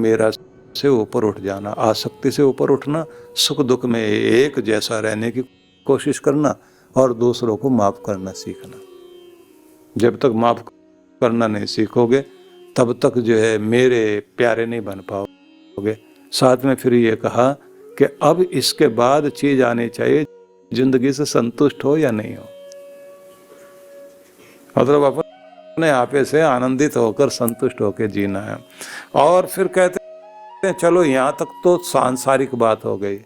मेरा से ऊपर उठ जाना, आसक्ति से ऊपर उठना, सुख दुख में एक जैसा रहने की कोशिश करना और दूसरों को माफ करना सीखना। जब तक माफ करना नहीं सीखोगे तब तक जो है मेरे प्यारे नहीं बन पाओगे। साथ में फिर ये कहा कि अब इसके बाद चीज आनी चाहिए, जिंदगी से संतुष्ट हो या नहीं हो, मतलब अपने आपे से आनंदित होकर संतुष्ट होकर जीना है। और फिर कहते हैं चलो यहाँ तक तो सांसारिक बात हो गई,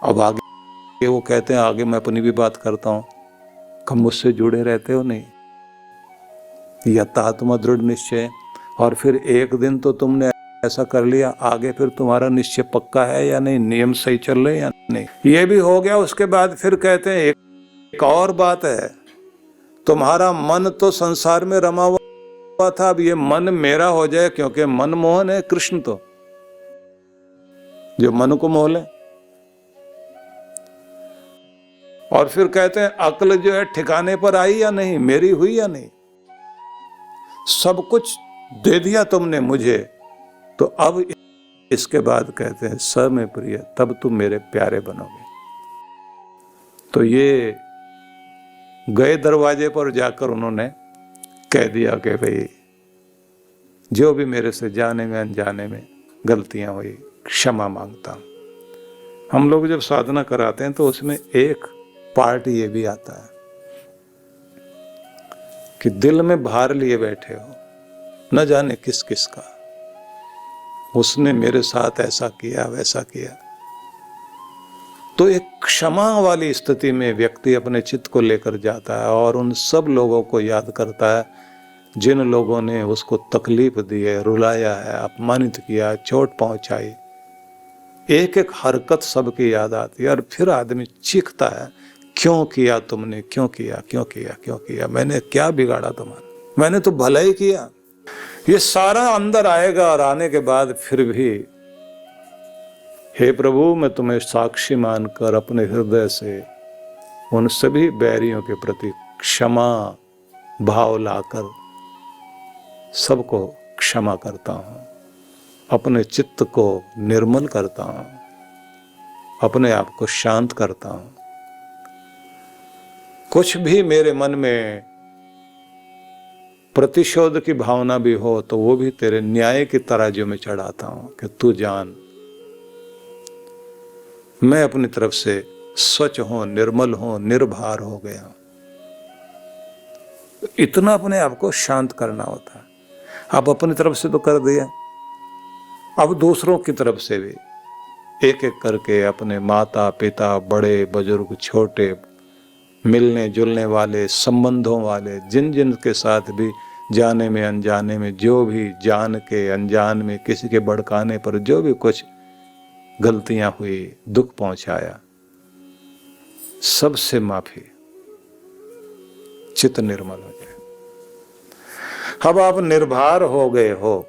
अब आगे वो कहते हैं आगे मैं अपनी भी बात करता हूँ। कब मुझसे जुड़े रहते हो नहीं, यथात्मा दृढ़ निश्चय। और फिर एक दिन तो तुमने ऐसा कर लिया, आगे फिर तुम्हारा निश्चय पक्का है या नहीं, नियम सही चल रहे या नहीं, ये भी हो गया। उसके बाद फिर कहते हैं एक और बात है, तुम्हारा मन तो संसार में रमा हुआ था, अब ये मन मेरा हो जाए, क्योंकि मन मोहन है, कृष्ण तो जो मन को मोह ले। और फिर कहते हैं अक्ल जो है ठिकाने पर आई या नहीं, मेरी हुई या नहीं, सब कुछ दे दिया तुमने मुझे, तो अब इसके बाद कहते हैं स में प्रिय, तब तुम मेरे प्यारे बनोगे। तो ये गए दरवाजे पर जाकर उन्होंने कह दिया कि भाई जो भी मेरे से जाने में अनजाने में गलतियां हुई क्षमा मांगता हूं। हम लोग जब साधना कराते हैं तो उसमें एक पार्ट ये भी आता है कि दिल में भार लिए बैठे हो, न जाने किस किस का, उसने मेरे साथ ऐसा किया वैसा किया। तो एक क्षमा वाली स्थिति में व्यक्ति अपने चित्त को लेकर जाता है और उन सब लोगों को याद करता है जिन लोगों ने उसको तकलीफ दी है, रुलाया है, अपमानित किया, चोट पहुंचाई। एक एक हरकत सबकी याद आती है और फिर आदमी चीखता है, क्यों किया तुमने, क्यों किया, क्यों किया, क्यों किया, मैंने क्या बिगाड़ा तुम्हारा, मैंने तो भला ही किया। ये सारा अंदर आएगा और आने के बाद फिर भी हे प्रभु, मैं तुम्हें साक्षी मानकर अपने हृदय से उन सभी बैरियों के प्रति क्षमा भाव लाकर सबको क्षमा करता हूं, अपने चित्त को निर्मल करता हूं, अपने आप को शांत करता हूं। कुछ भी मेरे मन में प्रतिशोध की भावना भी हो तो वो भी तेरे न्याय की तराजू में चढ़ाता हूं कि तू जान, मैं अपनी तरफ से स्वच्छ हूं, निर्मल हूं, निर्भर हो गया। इतना अपने आप को शांत करना होता है। अब अपनी तरफ से तो कर दिया, अब दूसरों की तरफ से भी एक एक करके अपने माता पिता, बड़े बुजुर्ग, छोटे, मिलने जुलने वाले, संबंधों वाले, जिन जिन के साथ भी जाने में अनजाने में, जो भी जान के अनजान में किसी के भड़काने पर जो भी कुछ गलतियां हुई, दुख पहुंचाया, सबसे माफी, चित्त निर्मल हो जाए। अब आप निर्भर हो गए हो।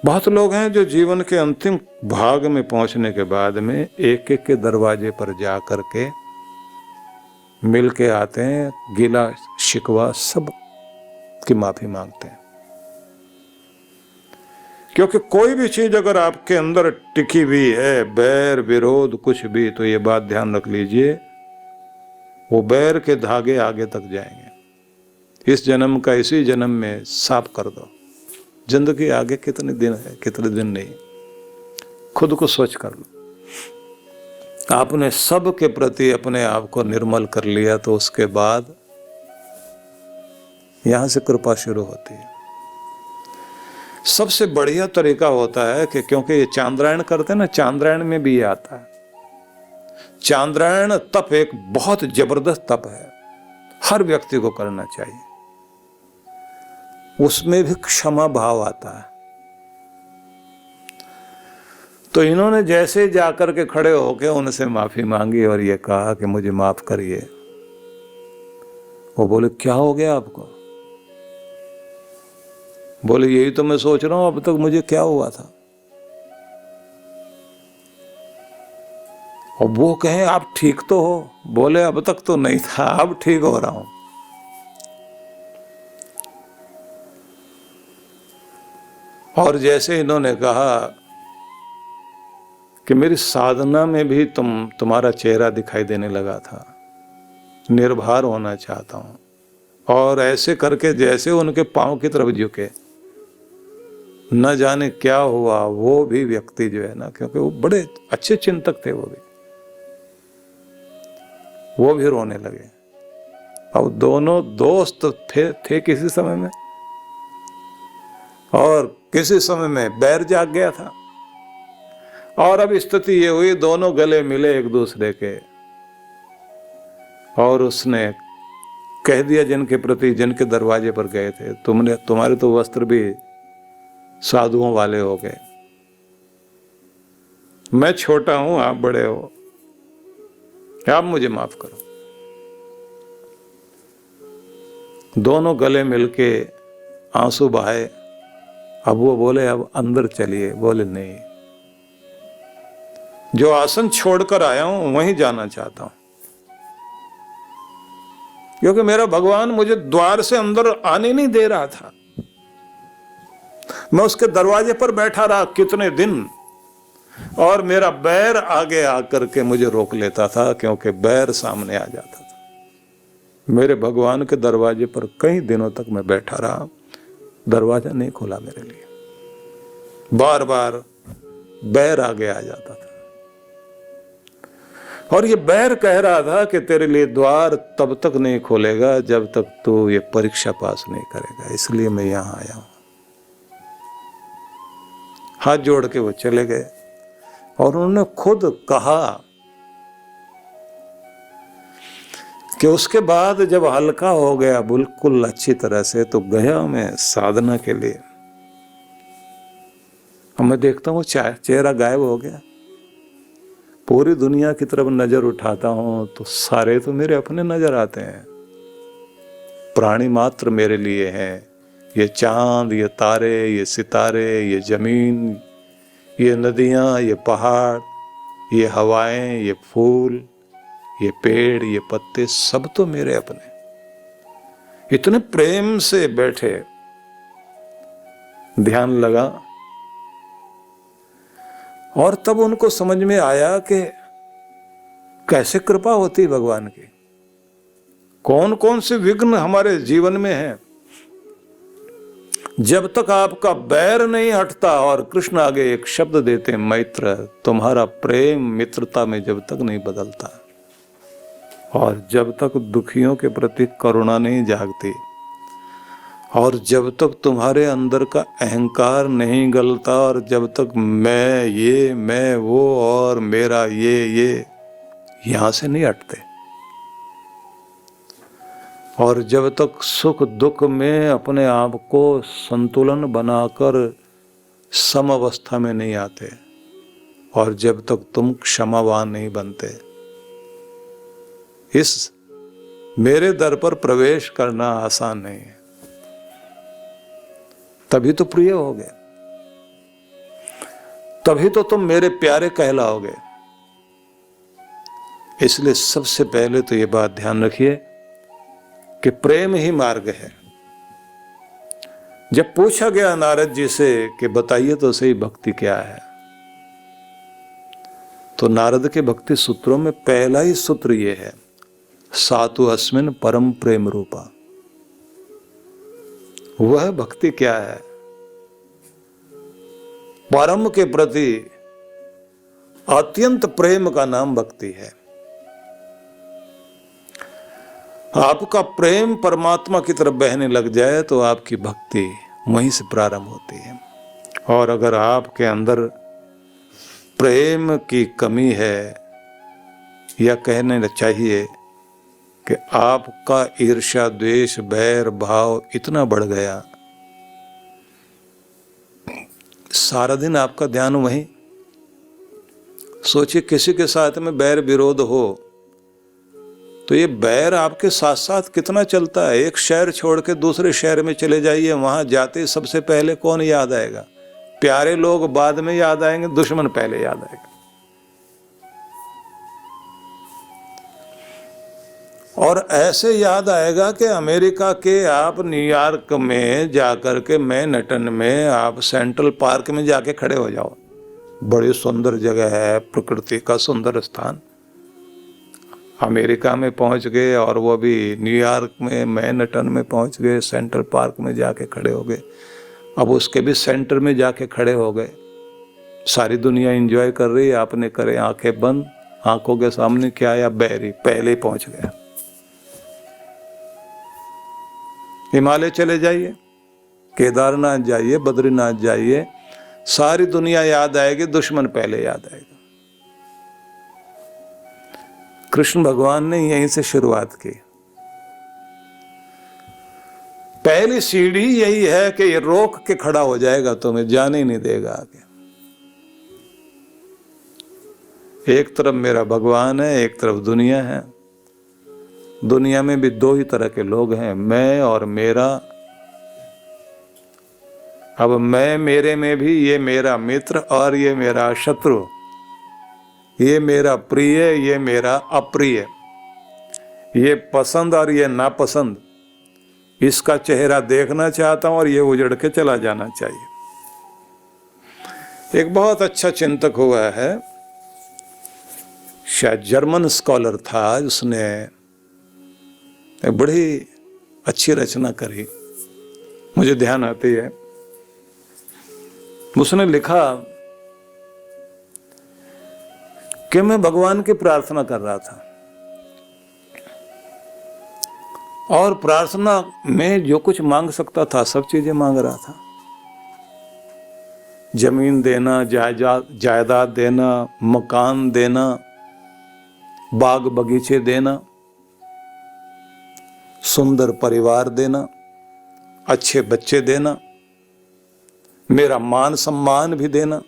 बहुत लोग हैं जो जीवन के अंतिम भाग में पहुंचने के बाद में एक एक के दरवाजे पर जा करके मिल के आते हैं, गिला शिकवा सब की माफी मांगते हैं। क्योंकि कोई भी चीज अगर आपके अंदर टिकी हुई है, बैर विरोध कुछ भी, तो ये बात ध्यान रख लीजिए, वो बैर के धागे आगे तक जाएंगे। इस जन्म का इसी जन्म में साफ कर दो। जिंदगी आगे कितने दिन है, कितने दिन नहीं, खुद को स्वच्छ कर लो। आपने सब के प्रति अपने आप को निर्मल कर लिया तो उसके बाद यहां से कृपा शुरू होती है। सबसे बढ़िया तरीका होता है कि क्योंकि ये चांद्रायण करते हैं ना, चांद्रायण में भी ये आता है। चांद्रायण तप एक बहुत जबरदस्त तप है, हर व्यक्ति को करना चाहिए। उसमें भी क्षमा भाव आता है। तो इन्होंने जैसे जाकर के खड़े होके उनसे माफी मांगी और ये कहा कि मुझे माफ करिए। वो बोले क्या हो गया आपको? बोले यही तो मैं सोच रहा हूं, अब तक मुझे क्या हुआ था। और वो कहें आप ठीक तो हो? बोले अब तक तो नहीं था, अब ठीक हो रहा हूं। और जैसे इन्होंने कहा कि मेरी साधना में भी तुम्हारा चेहरा दिखाई देने लगा था, निर्भर होना चाहता हूं, और ऐसे करके जैसे उनके पांव की तरफ झुके, न जाने क्या हुआ, वो भी व्यक्ति जो है ना, क्योंकि वो बड़े अच्छे चिंतक थे, वो भी रोने लगे। अब दोनों दोस्त थे किसी समय में, और किसी समय में बैर जाग गया था, और अब स्थिति ये हुई दोनों गले मिले एक दूसरे के, और उसने कह दिया जिनके प्रति, जिनके दरवाजे पर गए थे, तुम्हारे तो वस्त्र भी साधुओं वाले हो गए, मैं छोटा हूं, आप बड़े हो, आप मुझे माफ करो। दोनों गले मिलके आंसू बहाए। अब वो बोले अब अंदर चलिए, बोले नहीं, जो आसन छोड़कर आया हूं वहीं जाना चाहता हूं, क्योंकि मेरा भगवान मुझे द्वार से अंदर आने नहीं दे रहा था। मैं उसके दरवाजे पर बैठा रहा कितने दिन, और मेरा बैर आगे आकर के मुझे रोक लेता था, क्योंकि बैर सामने आ जाता था। मेरे भगवान के दरवाजे पर कई दिनों तक मैं बैठा रहा, दरवाजा नहीं खोला मेरे लिए, बार बार बैर आगे आ जाता था। और ये बैर कह रहा था कि तेरे लिए द्वार तब तक नहीं खोलेगा जब तक तू ये परीक्षा पास नहीं करेगा, इसलिए मैं यहां आया हूं। हाथ जोड़ के वो चले गए, और उन्होंने खुद कहा कि उसके बाद जब हल्का हो गया बिल्कुल अच्छी तरह से, तो गया मैं साधना के लिए। अब मैं देखता हूँ चेहरा गायब हो गया, पूरी दुनिया की तरफ नजर उठाता हूं तो सारे तो मेरे अपने नजर आते हैं, प्राणी मात्र मेरे लिए हैं, ये चांद, ये तारे, ये सितारे, ये जमीन, ये नदियां, ये पहाड़, ये हवाएं, ये फूल, ये पेड़, ये पत्ते, सब तो मेरे अपने। इतने प्रेम से बैठे, ध्यान लगा, और तब उनको समझ में आया कि कैसे कृपा होती भगवान की, कौन कौन से विघ्न हमारे जीवन में हैं। जब तक आपका बैर नहीं हटता, और कृष्ण आगे एक शब्द देते मैत्र, तुम्हारा प्रेम मित्रता में जब तक नहीं बदलता, और जब तक दुखियों के प्रति करुणा नहीं जागती, और जब तक तुम्हारे अंदर का अहंकार नहीं गलता, और जब तक मैं ये, मैं वो, और मेरा ये यहां से नहीं हटते, और जब तक सुख दुख में अपने आप को संतुलन बनाकर सम अवस्था में नहीं आते, और जब तक तुम क्षमावान नहीं बनते, इस मेरे दर पर प्रवेश करना आसान नहीं है। तभी तो प्रिय होगे, तभी तो तुम मेरे प्यारे कहलाओगे। इसलिए सबसे पहले तो ये बात ध्यान रखिए कि प्रेम ही मार्ग है। जब पूछा गया नारद जी से कि बताइए तो सही भक्ति क्या है, तो नारद के भक्ति सूत्रों में पहला ही सूत्र ये है, सातु अस्मिन् परम प्रेम रूपा। वह भक्ति क्या है? परम के प्रति अत्यंत प्रेम का नाम भक्ति है। आपका प्रेम परमात्मा की तरफ बहने लग जाए तो आपकी भक्ति वहीं से प्रारंभ होती है। और अगर आपके अंदर प्रेम की कमी है, या कहने चाहिए कि आपका ईर्ष्या, द्वेष, बैर भाव इतना बढ़ गया, सारा दिन आपका ध्यान वहीं। सोचिए किसी के साथ में बैर विरोध हो तो ये बैर आपके साथ साथ कितना चलता है। एक शहर छोड़ के दूसरे शहर में चले जाइए, वहां जाते सबसे पहले कौन याद आएगा? प्यारे लोग बाद में याद आएंगे, दुश्मन पहले याद आएगा। और ऐसे याद आएगा कि अमेरिका के आप न्यूयॉर्क में जाकर के मैनहट्टन में आप सेंट्रल पार्क में जाके खड़े हो जाओ। बड़ी सुंदर जगह है, प्रकृति का सुंदर स्थान। अमेरिका में पहुंच गए और वो भी न्यूयॉर्क में मैनहट्टन में पहुंच गए, सेंट्रल पार्क में जाके खड़े हो गए। अब उसके भी सेंटर में जाके खड़े हो गए। सारी दुनिया एंजॉय कर रही है, आपने करे आंखें बंद, आंखों के सामने क्या आया, बहरी, पहले ही पहुंच गया। हिमालय चले जाइए, केदारनाथ जाइए, बद्रीनाथ जाइए, सारी दुनिया याद आएगी, दुश्मन पहले याद आएगा। कृष्ण भगवान ने यहीं से शुरुआत की। पहली सीढ़ी यही है कि ये रोक के खड़ा हो जाएगा, तुम्हें जाने ही नहीं देगा आगे। एक तरफ मेरा भगवान है, एक तरफ दुनिया है। दुनिया में भी दो ही तरह के लोग हैं, मैं और मेरा। अब मैं मेरे में भी ये मेरा मित्र और ये मेरा शत्रु, ये मेरा प्रिय, ये मेरा अप्रिय, ये पसंद और ये नापसंद। इसका चेहरा देखना चाहता हूं और ये उजड़ के चला जाना चाहिए। एक बहुत अच्छा चिंतक हुआ है, शायद जर्मन स्कॉलर था, उसने एक बड़ी अच्छी रचना करी, मुझे ध्यान आती है। उसने लिखा कि मैं भगवान की प्रार्थना कर रहा था और प्रार्थना में जो कुछ मांग सकता था सब चीजें मांग रहा था। जमीन देना, जायदाद देना, मकान देना, बाग बगीचे देना, सुंदर परिवार देना, अच्छे बच्चे देना, मेरा मान सम्मान भी देना।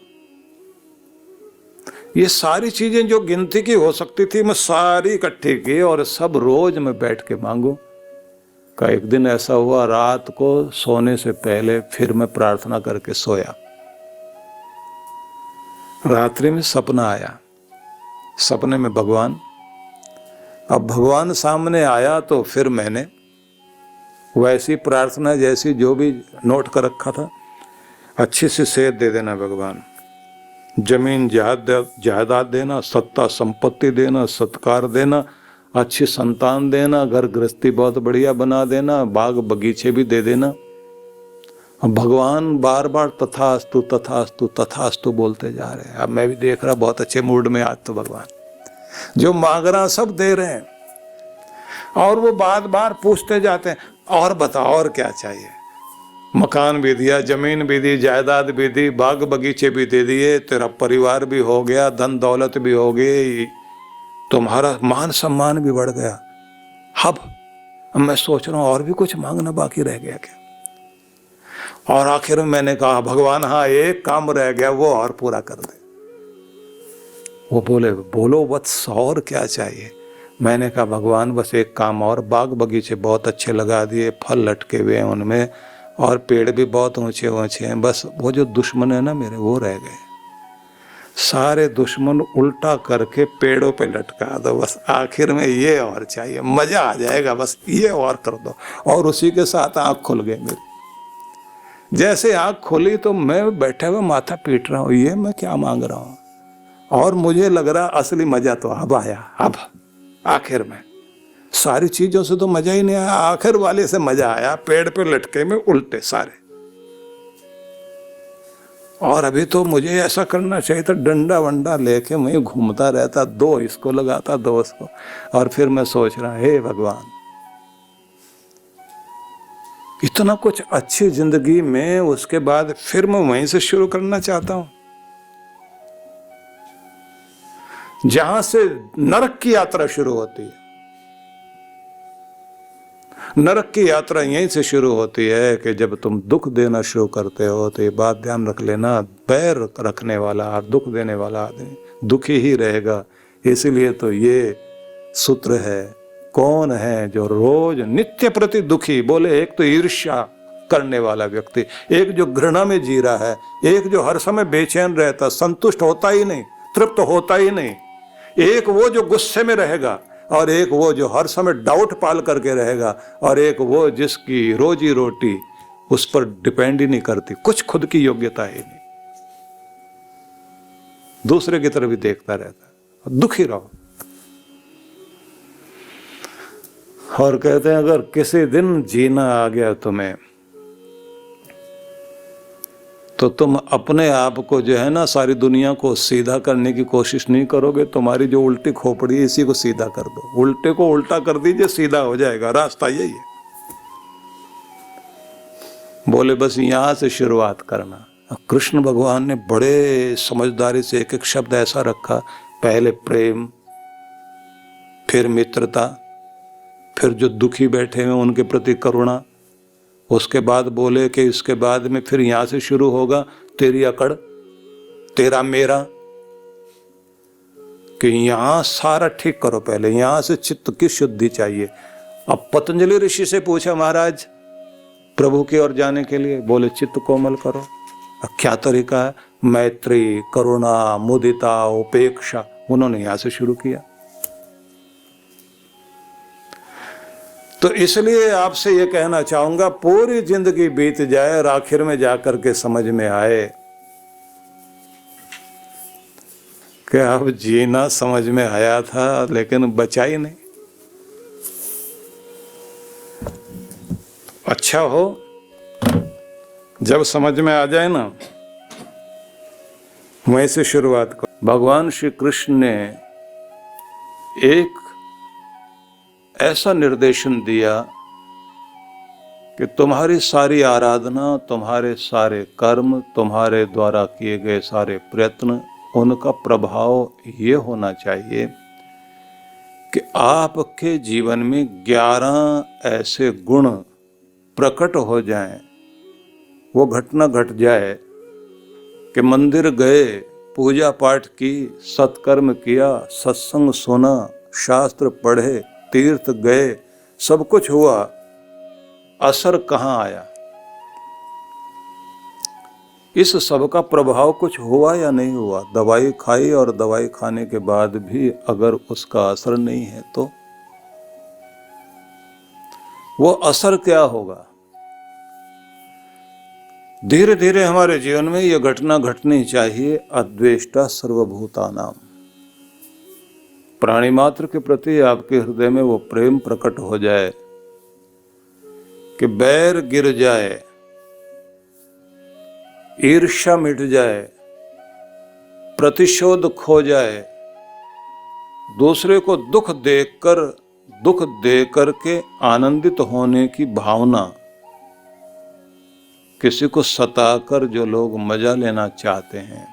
ये सारी चीजें जो गिनती की हो सकती थी, मैं सारी इकट्ठी की और सब रोज मैं बैठ के मांगू। का एक दिन ऐसा हुआ, रात को सोने से पहले फिर मैं प्रार्थना करके सोया। रात्रि में सपना आया, सपने में भगवान। अब भगवान सामने आया तो फिर मैंने वैसी प्रार्थना जैसी जो भी नोट कर रखा था, अच्छी सी सेहत दे देना भगवान, जमीन जायदाद देना, सत्ता संपत्ति देना, सत्कार देना, अच्छी संतान देना, घर गृहस्थी बहुत बढ़िया बना देना, बाग बगीचे भी दे देना। अब भगवान बार बार तथास्तु तथास्तु तथास्तु बोलते जा रहे हैं। अब मैं भी देख रहा बहुत अच्छे मूड में आज तो भगवान जो मांग रहा सब दे रहे हैं। और वो बार बार पूछते जाते हैं, और बताओ और क्या चाहिए। मकान भी दिया, जमीन भी दी, जायदाद भी दी, बाग बगीचे भी दे दिए, तेरा परिवार भी हो गया, धन दौलत भी हो गई, तुम्हारा मान सम्मान भी बढ़ गया। अब मैं सोच रहा हूं और भी कुछ मांगना बाकी रह गया क्या। और आखिर में मैंने कहा भगवान हाँ एक काम रह गया, वो और पूरा कर दे। वो बोले बोलो वत्स और क्या चाहिए। मैंने कहा भगवान बस एक काम और, बाग बगीचे बहुत अच्छे लगा दिए, फल लटके हुए हैं उनमें और पेड़ भी बहुत ऊंचे ऊंचे हैं, बस वो जो दुश्मन है ना मेरे वो रह गए। सारे दुश्मन उल्टा करके पेड़ों पे लटका दो, बस आखिर में ये और चाहिए, मजा आ जाएगा, बस ये और कर दो। और उसी के साथ आंख खुल गई मेरी। जैसे आंख खुली तो मैं बैठे हुए माथा पीट रहा हूँ, ये मैं क्या मांग रहा हूँ। और मुझे लग रहा असली मजा तो अब आया। अब आखिर में सारी चीजों से तो मजा ही नहीं आया, आखिर वाले से मजा आया, पेड़ पे लटके में उल्टे सारे। और अभी तो मुझे ऐसा करना चाहिए था, डंडा वंडा लेके मैं घूमता रहता, दो इसको लगाता दो उसको। और फिर मैं सोच रहा हे भगवान, इतना कुछ अच्छी जिंदगी में, उसके बाद फिर मैं वहीं से शुरू करना चाहता हूं जहां से नरक की यात्रा शुरू होती है। नरक की यात्रा यहीं से शुरू होती है कि जब तुम दुख देना शुरू करते हो, तो ये बात ध्यान रख लेना, बैर रखने वाला और दुख देने वाला आदमी दुखी ही रहेगा। इसीलिए तो ये सूत्र है, कौन है जो रोज नित्य प्रति दुखी। बोले एक तो ईर्ष्या करने वाला व्यक्ति, एक जो घृणा में जी रहा है, एक जो हर समय बेचैन रहता, संतुष्ट होता ही नहीं, तृप्त होता ही नहीं, एक वो जो गुस्से में रहेगा और एक वो जो हर समय डाउट पाल करके रहेगा, और एक वो जिसकी रोजी रोटी उस पर डिपेंड ही नहीं करती, कुछ खुद की योग्यता ही नहीं, दूसरे की तरफ भी देखता रहता है, दुखी रहो। और कहते हैं अगर किसी दिन जीना आ गया तुम्हें, तो तुम अपने आप को जो है ना, सारी दुनिया को सीधा करने की कोशिश नहीं करोगे, तुम्हारी जो उल्टी खोपड़ी है इसी को सीधा कर दो, उल्टे को उल्टा कर दीजिए, सीधा हो जाएगा, रास्ता यही है। बोले बस यहां से शुरुआत करना। कृष्ण भगवान ने बड़े समझदारी से एक एक शब्द ऐसा रखा, पहले प्रेम, फिर मित्रता, फिर जो दुखी बैठे हैं उनके प्रति करुणा, उसके बाद बोले कि इसके बाद में फिर यहां से शुरू होगा तेरी अकड़, तेरा मेरा, कि यहां सारा ठीक करो, पहले यहां से चित्त की शुद्धि चाहिए। अब पतंजलि ऋषि से पूछा महाराज प्रभु की ओर जाने के लिए, बोले चित्त कोमल करो। क्या तरीका है? मैत्री, करुणा, मुदिता, उपेक्षा, उन्होंने यहां से शुरू किया। तो इसलिए आपसे ये कहना चाहूंगा, पूरी जिंदगी बीत जाए और आखिर में जाकर के समझ में आए कि अब जीना समझ में आया था लेकिन बचा ही नहीं। अच्छा हो जब समझ में आ जाए ना, वहीं से शुरुआत करो। भगवान श्री कृष्ण ने एक ऐसा निर्देशन दिया कि तुम्हारी सारी आराधना, तुम्हारे सारे कर्म, तुम्हारे द्वारा किए गए सारे प्रयत्न, उनका प्रभाव ये होना चाहिए कि आपके जीवन में 11 ऐसे गुण प्रकट हो जाएं, वो घटना घट जाए कि मंदिर गए, पूजा पाठ की, सत्कर्म किया, सत्संग सुना, शास्त्र पढ़े, तीर्थ गए, सब कुछ हुआ, असर कहाँ आया? इस सब का प्रभाव कुछ हुआ या नहीं हुआ? दवाई खाई और दवाई खाने के बाद भी अगर उसका असर नहीं है तो वो असर क्या होगा? धीरे धीरे हमारे जीवन में यह घटना घटनी चाहिए, अद्वेष्टा सर्वभूतानाम, प्राणी मात्र के प्रति आपके हृदय में वो प्रेम प्रकट हो जाए कि बैर गिर जाए, ईर्ष्या मिट जाए, प्रतिशोध खो जाए, दूसरे को दुख दे करके आनंदित होने की भावना, किसी को सताकर जो लोग मजा लेना चाहते हैं,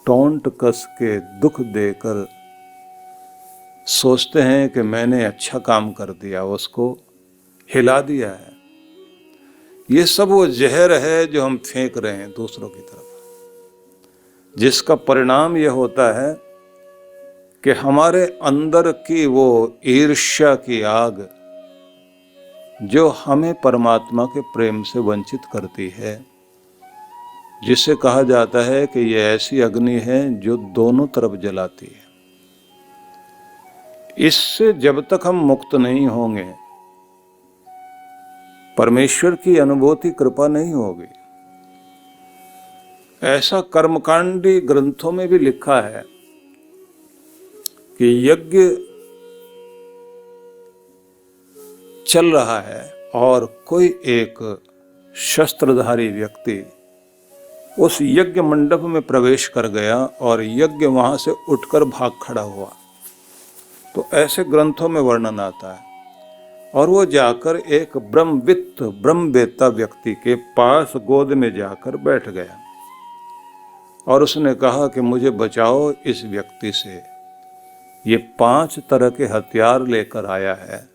टोंट कस के दुख देकर सोचते हैं कि मैंने अच्छा काम कर दिया, उसको हिला दिया है, ये सब वो जहर है जो हम फेंक रहे हैं दूसरों की तरफ, जिसका परिणाम यह होता है कि हमारे अंदर की वो ईर्ष्या की आग जो हमें परमात्मा के प्रेम से वंचित करती है, जिसे कहा जाता है कि यह ऐसी अग्नि है जो दोनों तरफ जलाती है। इससे जब तक हम मुक्त नहीं होंगे, परमेश्वर की अनुभूति कृपा नहीं होगी। ऐसा कर्मकांडी ग्रंथों में भी लिखा है कि यज्ञ चल रहा है और कोई एक शस्त्रधारी व्यक्ति उस यज्ञ मंडप में प्रवेश कर गया और यज्ञ वहां से उठकर भाग खड़ा हुआ। तो ऐसे ग्रंथों में वर्णन आता है। और वो जाकर एक ब्रह्मवेत्ता व्यक्ति के पास गोद में जाकर बैठ गया और उसने कहा कि मुझे बचाओ इस व्यक्ति से, ये 5 तरह के हथियार लेकर आया है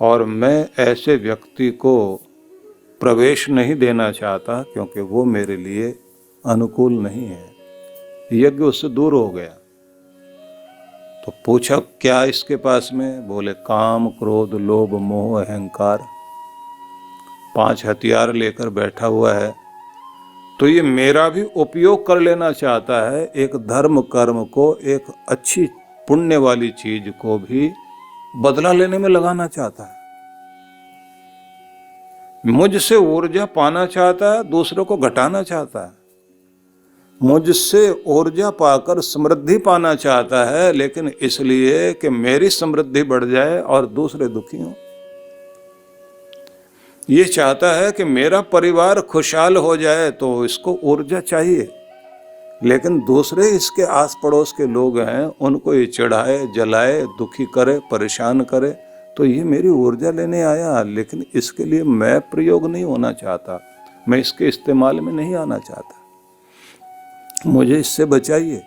और मैं ऐसे व्यक्ति को प्रवेश नहीं देना चाहता क्योंकि वो मेरे लिए अनुकूल नहीं है। यज्ञ उससे दूर हो गया। तो पूछा क्या इसके पास में? बोले काम, क्रोध, लोभ, मोह, अहंकार, 5 हथियार लेकर बैठा हुआ है। तो ये मेरा भी उपयोग कर लेना चाहता है, एक धर्म कर्म को एक अच्छी पुण्य वाली चीज को भी बदला लेने में लगाना चाहता है। मुझसे ऊर्जा पाना चाहता है, दूसरों को घटाना चाहता है। मुझसे ऊर्जा पाकर समृद्धि पाना चाहता है, लेकिन इसलिए कि मेरी समृद्धि बढ़ जाए और दूसरे दुखी हों। ये चाहता है कि मेरा परिवार खुशहाल हो जाए, तो इसको ऊर्जा चाहिए, लेकिन दूसरे इसके आस पड़ोस के लोग हैं, उनको ये चढ़ाए, जलाए, दुखी करे, परेशान करे, तो ये मेरी ऊर्जा लेने आया, लेकिन इसके लिए मैं प्रयोग नहीं होना चाहता, मैं इसके इस्तेमाल में नहीं आना चाहता, मुझे इससे बचाइए।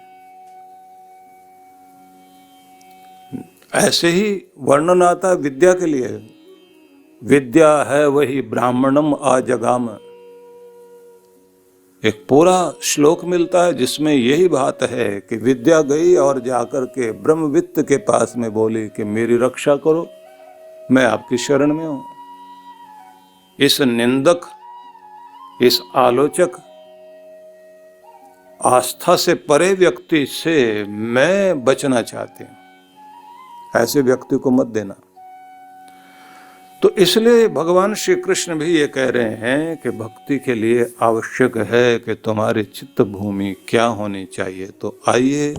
ऐसे ही वर्णन आता है विद्या के लिए। विद्या है वही ब्राह्मणम आजगाम। एक पूरा श्लोक मिलता है जिसमें यही बात है कि विद्या गई और जाकर के ब्रह्मवित्त के पास में बोली कि मेरी रक्षा करो, मैं आपकी शरण में हूं। इस निंदक, इस आलोचक, आस्था से परे व्यक्ति से मैं बचना चाहती हूं। ऐसे व्यक्ति को मत देना। तो इसलिए भगवान श्री कृष्ण भी ये कह रहे हैं कि भक्ति के लिए आवश्यक है कि तुम्हारी चित्त भूमि क्या होनी चाहिए। तो आइए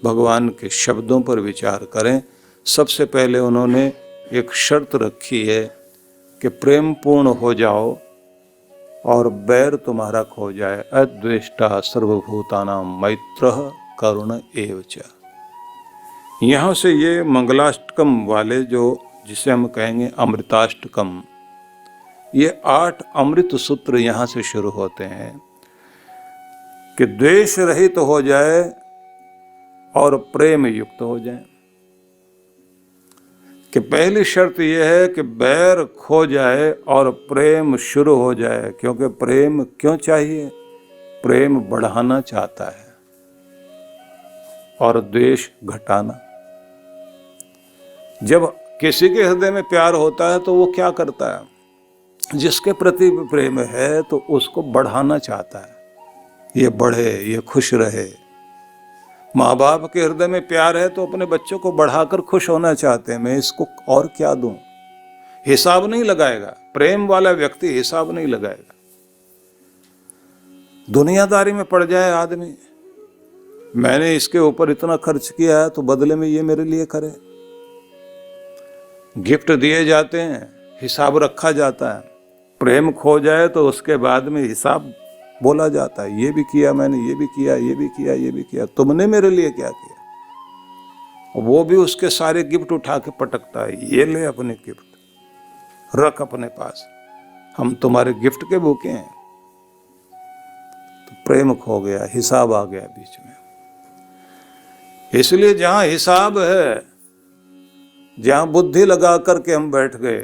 भगवान के शब्दों पर विचार करें। सबसे पहले उन्होंने एक शर्त रखी है कि प्रेम पूर्ण हो जाओ और बैर तुम्हारा खो जाए। अद्वेष्टा सर्वभूतानां मैत्रः करुण एव च। यहाँ से ये मंगलाष्टकम वाले जो जिसे हम कहेंगे अमृताष्टकम, ये 8 अमृत सूत्र यहाँ से शुरू होते हैं कि द्वेष रहित हो जाए और प्रेम युक्त हो जाए। कि पहली शर्त यह है कि बैर खो जाए और प्रेम शुरू हो जाए। क्योंकि प्रेम क्यों चाहिए? प्रेम बढ़ाना चाहता है और द्वेष घटाना। जब किसी के हृदय में प्यार होता है तो वो क्या करता है? जिसके प्रति भी प्रेम है तो उसको बढ़ाना चाहता है, ये बढ़े, ये खुश रहे। माँ बाप के हृदय में प्यार है तो अपने बच्चों को बढ़ाकर खुश होना चाहते हैं, मैं इसको और क्या दूं। हिसाब नहीं लगाएगा। प्रेम वाला व्यक्ति हिसाब नहीं लगाएगा। दुनियादारी में पड़ जाए आदमी, मैंने इसके ऊपर इतना खर्च किया है तो बदले में ये मेरे लिए करे। गिफ्ट दिए जाते हैं, हिसाब रखा जाता है। प्रेम खो जाए तो उसके बाद में हिसाब बोला जाता है, ये भी किया मैंने, ये भी किया, ये भी किया, ये भी किया, तुमने मेरे लिए क्या किया। वो भी उसके सारे गिफ्ट उठा के पटकता है, ये ले अपने गिफ्ट, रख अपने पास, हम तुम्हारे गिफ्ट के भूखे हैं। तो प्रेम खो गया, हिसाब आ गया बीच में। इसलिए जहां हिसाब है, जहां बुद्धि लगा करके हम बैठ गए,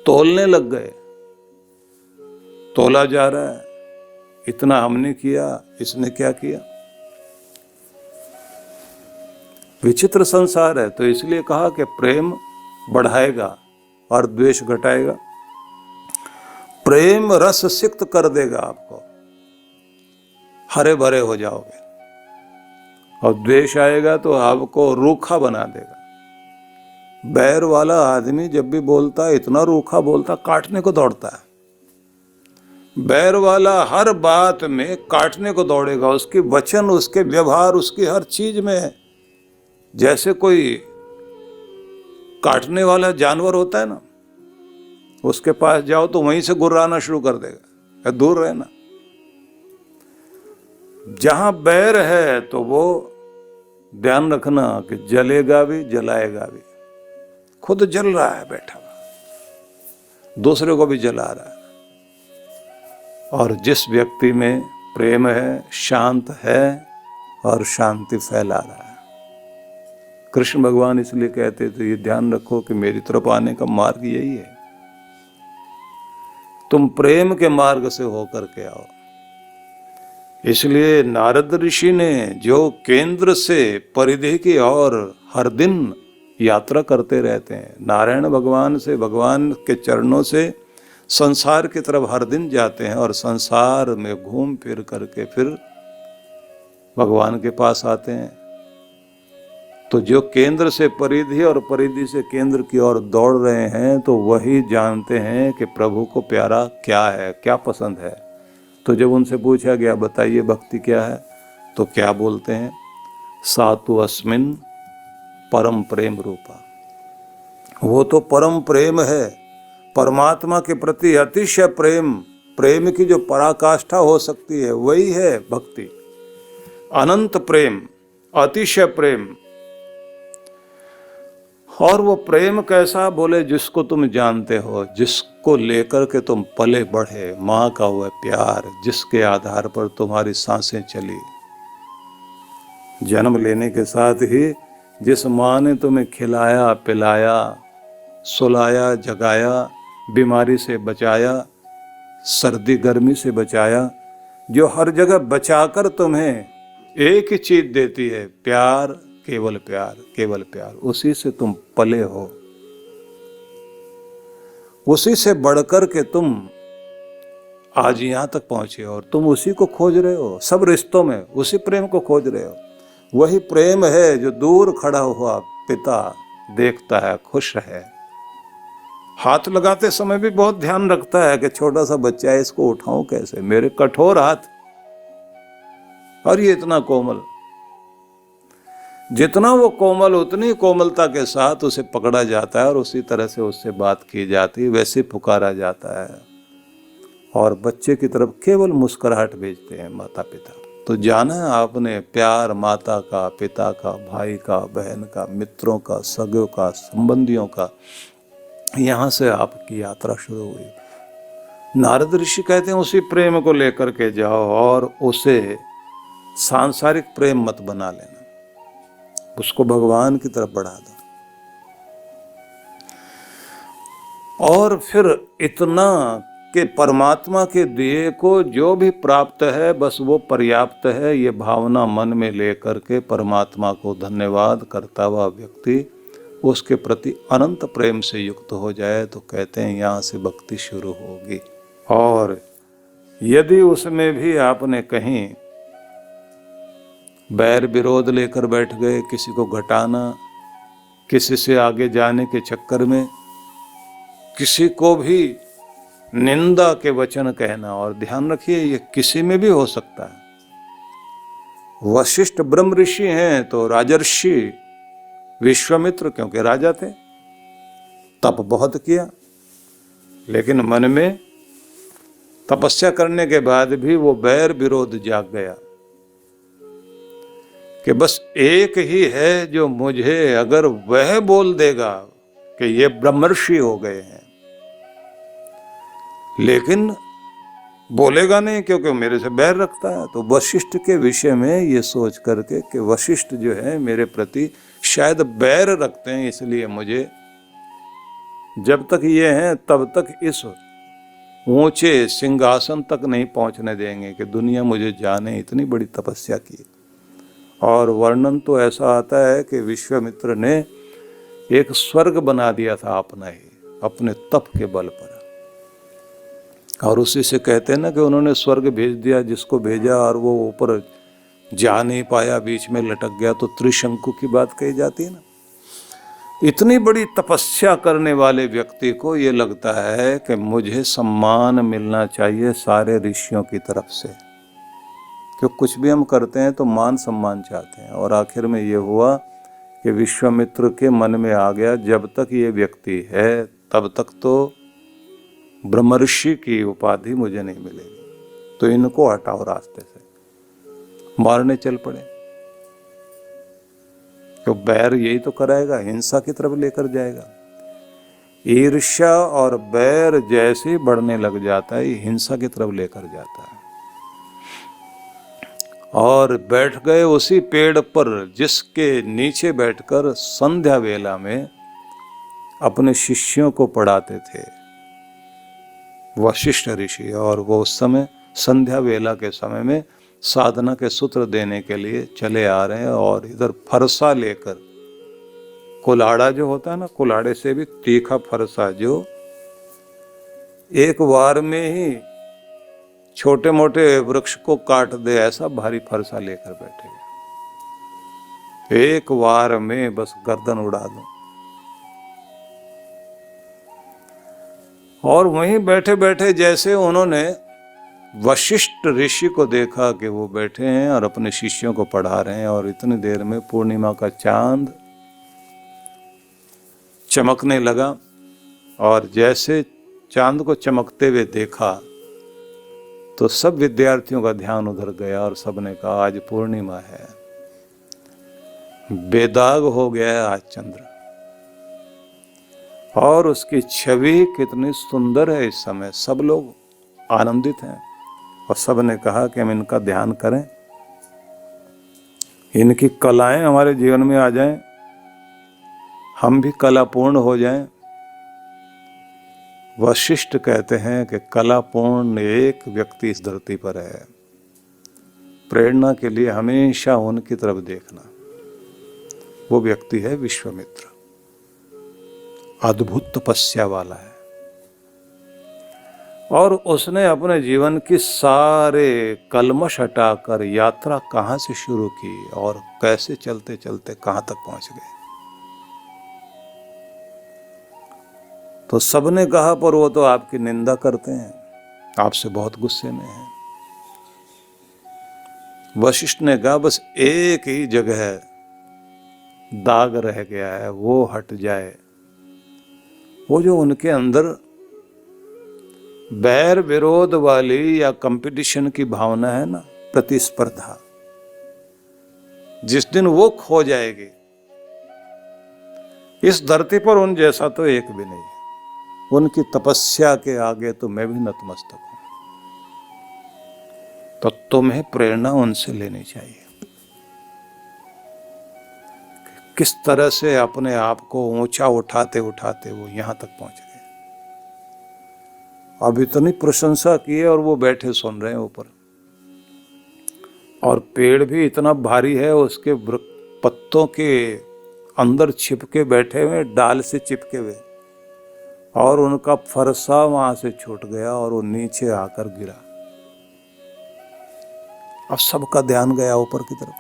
तोलने लग गए, तोला जा रहा है, इतना हमने किया, इसने क्या किया। विचित्र संसार है। तो इसलिए कहा कि प्रेम बढ़ाएगा और द्वेष घटाएगा। प्रेम रस सिक्त कर देगा आपको, हरे भरे हो जाओगे, और द्वेष आएगा तो आपको रूखा बना देगा। बैर वाला आदमी जब भी बोलता है इतना रूखा बोलता, काटने को दौड़ता है। बैर वाला हर बात में काटने को दौड़ेगा, उसके वचन, उसके व्यवहार, उसकी हर चीज में। जैसे कोई काटने वाला जानवर होता है ना, उसके पास जाओ तो वहीं से गुर्राना शुरू कर देगा, दूर रहना। जहां बैर है तो वो ध्यान रखना कि जलेगा भी, जलाएगा भी। खुद जल रहा है बैठा हुआ, दूसरे को भी जला रहा है। और जिस व्यक्ति में प्रेम है, शांत है और शांति फैला रहा है। कृष्ण भगवान इसलिए कहते थे, ये ध्यान रखो कि मेरी तरफ आने का मार्ग यही है, तुम प्रेम के मार्ग से होकर के आओ। इसलिए नारद ऋषि ने जो केंद्र से परिधि की ओर हर दिन यात्रा करते रहते हैं, नारायण भगवान से, भगवान के चरणों से संसार की तरफ हर दिन जाते हैं और संसार में घूम फिर करके फिर भगवान के पास आते हैं। तो जो केंद्र से परिधि और परिधि से केंद्र की ओर दौड़ रहे हैं तो वही जानते हैं कि प्रभु को प्यारा क्या है, क्या पसंद है। तो जब उनसे पूछा गया बताइए भक्ति क्या है, तो क्या बोलते हैं, सातु अस्मिन परम प्रेम रूपा। वो तो परम प्रेम है, परमात्मा के प्रति अतिशय प्रेम, प्रेम की जो पराकाष्ठा हो सकती है वही है भक्ति। अनंत प्रेम, अतिशय प्रेम। और वो प्रेम कैसा, बोले जिसको तुम जानते हो, जिसको लेकर के तुम पले बढ़े, माँ का हुआ प्यार, जिसके आधार पर तुम्हारी सांसें चली। जन्म लेने के साथ ही जिस माँ ने तुम्हें खिलाया पिलाया, सुलाया जगाया, बीमारी से बचाया, सर्दी गर्मी से बचाया, जो हर जगह बचाकर तुम्हें एक ही चीज देती है, प्यार, केवल प्यार, केवल प्यार। उसी से तुम पले हो, उसी से बढ़कर के तुम आज यहां तक पहुंचे और तुम उसी को खोज रहे हो। सब रिश्तों में उसी प्रेम को खोज रहे हो। वही प्रेम है जो दूर खड़ा हुआ पिता देखता है, खुश है। हाथ लगाते समय भी बहुत ध्यान रखता है कि छोटा सा बच्चा है, इसको उठाऊं कैसे, मेरे कठोर हाथ, और ये इतना कोमल। जितना वो कोमल उतनी कोमलता के साथ उसे पकड़ा जाता है और उसी तरह से उससे बात की जाती है, वैसे पुकारा जाता है। और बच्चे की तरफ केवल मुस्कुराहट भेजते हैं माता पिता। तो जाना है आपने प्यार माता का, पिता का, भाई का, बहन का, मित्रों का, सगों का, संबंधियों का। यहाँ से आपकी यात्रा शुरू हुई। नारद ऋषि कहते हैं उसी प्रेम को लेकर के जाओ और उसे सांसारिक प्रेम मत बना लेना, उसको भगवान की तरफ बढ़ा दो। और फिर इतना कि परमात्मा के दिए को जो भी प्राप्त है बस वो पर्याप्त है, ये भावना मन में लेकर के परमात्मा को धन्यवाद करता हुआ व्यक्ति उसके प्रति अनंत प्रेम से युक्त हो जाए तो कहते हैं यहाँ से भक्ति शुरू होगी। और यदि उसमें भी आपने कहीं बैर विरोध लेकर बैठ गए, किसी को घटाना, किसी से आगे जाने के चक्कर में किसी को भी निंदा के वचन कहना, और ध्यान रखिए ये किसी में भी हो सकता है। वशिष्ठ ब्रह्म ऋषि हैं तो राजर्षि विश्वामित्र क्योंकि राजा थे, तप बहुत किया, लेकिन मन में तपस्या करने के बाद भी वो बैर विरोध जाग गया कि बस एक ही है जो मुझे, अगर वह बोल देगा कि ये ब्रह्मर्षि हो गए हैं, लेकिन बोलेगा नहीं क्योंकि मेरे से बैर रखता है। तो वशिष्ठ के विषय में ये सोच करके कि वशिष्ठ जो है मेरे प्रति शायद बैर रखते हैं, इसलिए मुझे जब तक ये हैं तब तक इस ऊंचे सिंहासन तक नहीं पहुंचने देंगे कि दुनिया मुझे जाने। इतनी बड़ी तपस्या की। और वर्णन तो ऐसा आता है कि विश्वामित्र ने एक स्वर्ग बना दिया था अपना ही, अपने तप के बल पर। और उसी से कहते हैं ना कि उन्होंने स्वर्ग भेज दिया जिसको भेजा और वो ऊपर जा नहीं पाया, बीच में लटक गया, तो त्रिशंकु की बात कही जाती है ना। इतनी बड़ी तपस्या करने वाले व्यक्ति को ये लगता है कि मुझे सम्मान मिलना चाहिए सारे ऋषियों की तरफ से, क्योंकि कुछ भी हम करते हैं तो मान सम्मान चाहते हैं। और आखिर में ये हुआ कि विश्वामित्र के मन में आ गया जब तक ये व्यक्ति है तब तक तो ब्रह्मर्षि की उपाधि मुझे नहीं मिलेगी, तो इनको हटाओ रास्ते से। मारने चल पड़े, तो बैर यही तो कराएगा, हिंसा की तरफ लेकर जाएगा। ईर्ष्या और बैर जैसे ही बढ़ने लग जाता है, हिंसा की तरफ लेकर जाता है। और बैठ गए उसी पेड़ पर जिसके नीचे बैठकर संध्या वेला में अपने शिष्यों को पढ़ाते थे वशिष्ठ ऋषि। और वो उस समय संध्या वेला के समय में साधना के सूत्र देने के लिए चले आ रहे हैं। और इधर फरसा लेकर, कुल्हाड़ा जो होता है ना, कुल्हाड़े से भी तीखा फरसा जो एक बार में ही छोटे मोटे वृक्ष को काट दे, ऐसा भारी फरसा लेकर बैठे। एक वार में बस गर्दन उड़ा दूं। और वहीं बैठे बैठे जैसे उन्होंने वशिष्ठ ऋषि को देखा कि वो बैठे हैं और अपने शिष्यों को पढ़ा रहे हैं, और इतनी देर में पूर्णिमा का चांद चमकने लगा, और जैसे चांद को चमकते हुए देखा तो सब विद्यार्थियों का ध्यान उधर गया और सबने कहा आज पूर्णिमा है, बेदाग हो गया है आज चंद्र, और उसकी छवि कितनी सुंदर है। इस समय सब लोग आनंदित हैं और सबने कहा कि हम इनका ध्यान करें, इनकी कलाएं हमारे जीवन में आ जाएं, हम भी कलापूर्ण हो जाएं। वशिष्ठ कहते हैं कि कलापूर्ण एक व्यक्ति इस धरती पर है, प्रेरणा के लिए हमेशा उनकी तरफ देखना। वो व्यक्ति है विश्वामित्र, अद्भुत तपस्या वाला है, और उसने अपने जीवन की सारे कलमश हटाकर यात्रा कहाँ से शुरू की और कैसे चलते चलते कहाँ तक पहुंच गए। तो सबने कहा पर वो तो आपकी निंदा करते हैं, आपसे बहुत गुस्से में हैं। वशिष्ठ ने कहा बस एक ही जगह दाग रह गया है, वो हट जाए। वो जो उनके अंदर बैर विरोध वाली या कंपटीशन की भावना है ना, प्रतिस्पर्धा, जिस दिन वो खो जाएगी, इस धरती पर उन जैसा तो एक भी नहीं है। उनकी तपस्या के आगे तो मैं भी नतमस्तक हूं। तो तुम्हें प्रेरणा उनसे लेनी चाहिए, किस तरह से अपने आप को ऊंचा उठाते उठाते वो यहां तक पहुंच गए। अब इतनी प्रशंसा की है और वो बैठे सुन रहे हैं ऊपर, और पेड़ भी इतना भारी है, उसके पत्तों के अंदर छिपके बैठे हुए, डाल से चिपके हुए, और उनका फरसा वहां से छूट गया और वो नीचे आकर गिरा। अब सबका ध्यान गया ऊपर की तरफ,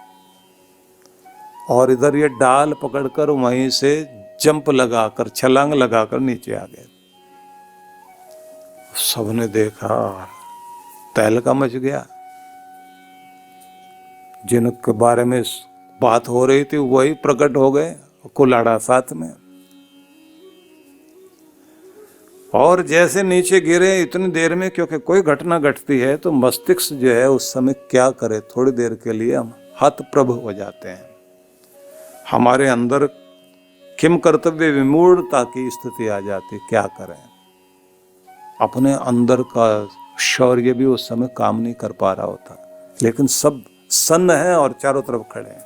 और इधर ये डाल पकड़कर वहीं से जंप लगाकर, छलांग लगाकर नीचे आ गए। सबने देखा, तहलका मच गया। जिनके बारे में बात हो रही थी वही प्रकट हो गए, कुल्हाड़ा साथ में। और जैसे नीचे गिरे इतनी देर में, क्योंकि कोई घटना घटती है तो मस्तिष्क जो है उस समय क्या करे, थोड़ी देर के लिए हम हतप्रभ हो जाते हैं। हमारे अंदर किम कर्तव्य विमूढ़ता की स्थिति आ जाती, क्या करें। अपने अंदर का शौर्य भी उस समय काम नहीं कर पा रहा होता, लेकिन सब सन्न है और चारों तरफ खड़े हैं।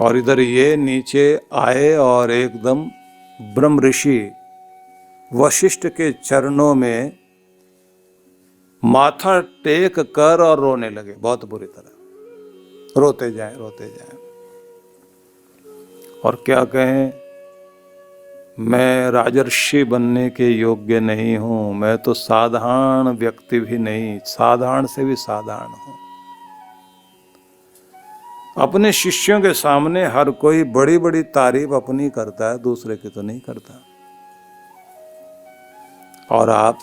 और इधर ये नीचे आए और एकदम ब्रह्म ऋषि वशिष्ठ के चरणों में माथा टेक कर और रोने लगे, बहुत बुरी तरह रोते जाएं, रोते जाएं। और क्या कहें, मैं राजर्षि बनने के योग्य नहीं हूं, मैं तो साधारण व्यक्ति भी नहीं, साधारण से भी साधारण हूं। अपने शिष्यों के सामने हर कोई बड़ी बड़ी तारीफ अपनी करता है, दूसरे की तो नहीं करता। और आप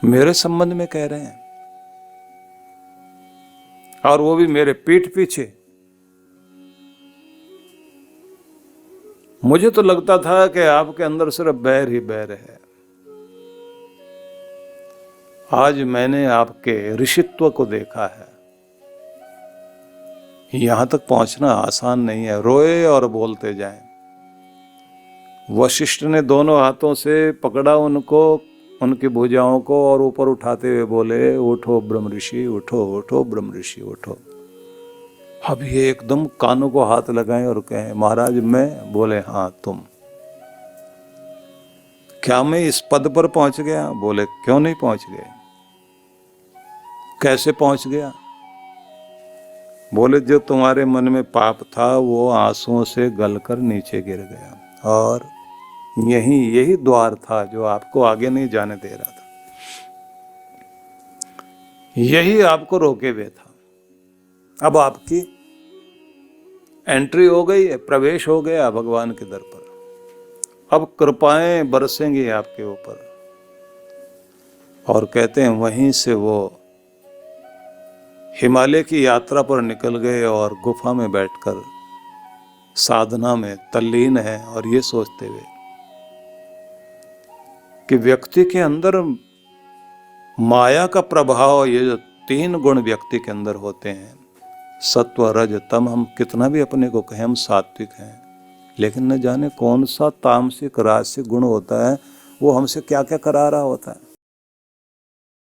मेरे संबंध में कह रहे हैं, और वो भी मेरे पीठ पीछे। मुझे तो लगता था कि आपके अंदर सिर्फ बैर ही बैर है। आज मैंने आपके ऋषित्व को देखा है। यहां तक पहुंचना आसान नहीं है। रोए और बोलते जाएं। वशिष्ठ ने दोनों हाथों से पकड़ा उनको, उनकी भुजाओं को, और ऊपर उठाते हुए बोले, उठो ब्रह्म ऋषि, उठो उठो ब्रह्म ऋषि, उठो। अब ये एकदम कानों को हाथ लगाएं और कहें, महाराज मैं? बोले, हाँ तुम। क्या मैं इस पद पर पहुंच गया? बोले, क्यों नहीं पहुंच गए? कैसे पहुंच गया? बोले, जो तुम्हारे मन में पाप था वो आंसुओं से गलकर नीचे गिर गया, और यही द्वार था जो आपको आगे नहीं जाने दे रहा था, यही आपको रोके हुए था। अब आपकी एंट्री हो गई है, प्रवेश हो गया भगवान के दर पर। अब कृपाएं बरसेंगी आपके ऊपर। और कहते हैं वहीं से वो हिमालय की यात्रा पर निकल गए और गुफा में बैठकर साधना में तल्लीन है, और ये सोचते हुए कि व्यक्ति के अंदर माया का प्रभाव, ये जो 3 गुण व्यक्ति के अंदर होते हैं, सत्व रज तम, हम कितना भी अपने को कहें हम सात्विक हैं, लेकिन न जाने कौन सा तामसिक राजसिक गुण होता है, वो हमसे क्या क्या करा रहा होता है।